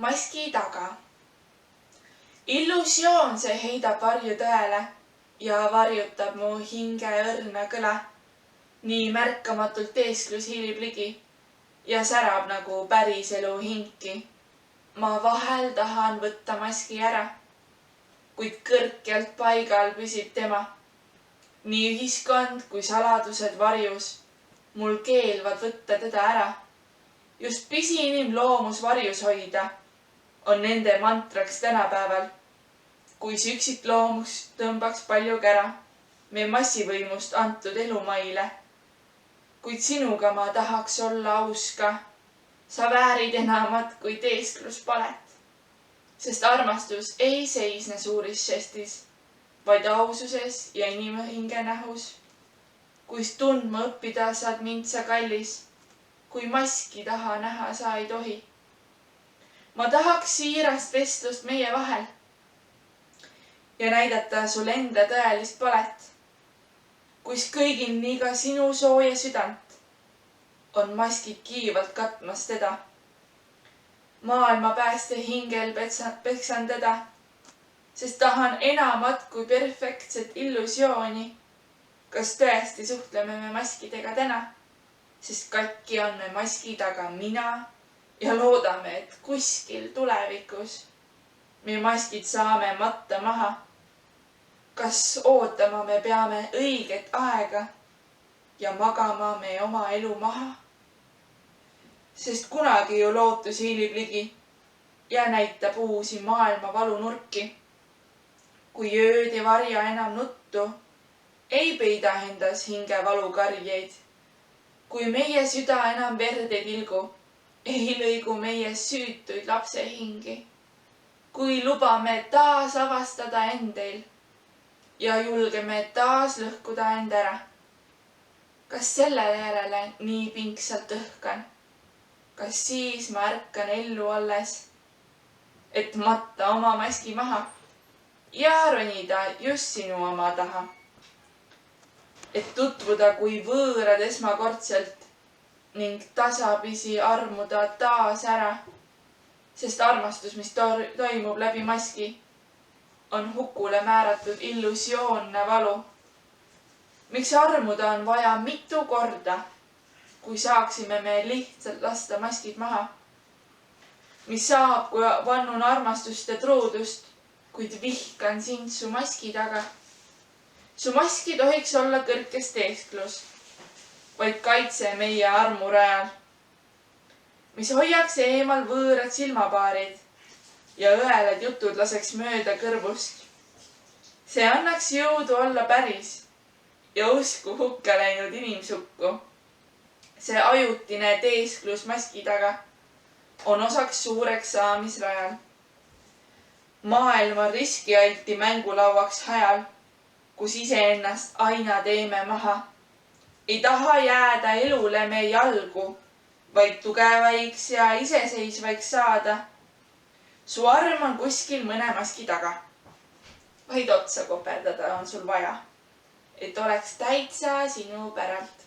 Maski taga. Illusioon see heidab varju tõele ja varjutab mu hinge õrna kõla. Nii märkamatult teesklus hiilib ligi ja särab nagu päriselu hinki. Ma vahel tahan võtta maski ära, kuid kõrkjalt paigal püsib tema. Nii ühiskond kui saladused varjus mul keelvad võtta teda ära. Just pisinim loomus varjus hoida on nende mantraks tänapäeval, kui see üksik loomus tõmbaks palju kära me massivõimust antud elumaile. Kuid sinuga ma tahaks olla aus ka. Sa väärid enamat kui teeskluspalet, sest armastus ei seisne suuris žestis, vaid aususes ja inimhinge nähus. Kuis tundma õppida saad mind sa kallis, kui maski taha näha sa ei tohi. Ma tahaks siirast vestlust meie vahel ja näidata sul enda tõelist palet, kuis kõigil nii ka sinu sooja südant on maskid kiivalt katmas teda. Maailma pääste hingel peksan teda, sest tahan enamat kui perfektset illusiooni. Kas tõesti suhtleme me maskidega täna, sest katki on me maski taga mina ja loodame, et kuskil tulevikus me maskid saame matta maha. Kas ootama me peame õiget aega ja magama me oma elu maha? Sest kunagi ju lootus hiilib ligi ja näitab uusi maailma valunurki. Kui ööd ei varja enam nuttu, ei peida endas hinge valukarjeid. Kui meie süda enam verd ei tilgu, ei lõigu meie süütuid lapse hingi. Kui lubame taas avastada endil ja julgeme taas lõhkuda end ära. Kas selle järele nii pingsalt õhkan? Kas siis ma ärkan ellu alles, et matta oma maski maha ja ronida just sinu oma taha? Et tutvuda kui võõrad esmakordselt ning tasapisi armuda taas ära, sest armastus, mis toimub läbi maski, on hukule määratud illusioonne valu. Miks armuda on vaja mitu korda, kui saaksime me lihtsalt lasta maskid maha? Mis saab, kui vannun armastust ja truudust, kuid vihkan sind su maski taga? Su maski tohiks olla kõrkes teesklus, vaid kaitse meie armurajal, mis hoiaks eemal võõrad silmapaarid ja õelad jutud laseks mööda kõrvust. See annaks jõudu olla päris ja usku hukka läinud inimsukku. See ajutine teesklus maski taga on osaks suureks saamisrajal. Maailm on riskialti mängulauaks hajal, kus iseennast aina teeme maha. Ei taha jääda elule me jalgu, vaid tugevaiks ja iseseisvaiks saada. Su arm on kuskil mõne maski taga. Vaid otsa koperdada on sul vaja, et oleks täitsa sinu päralt.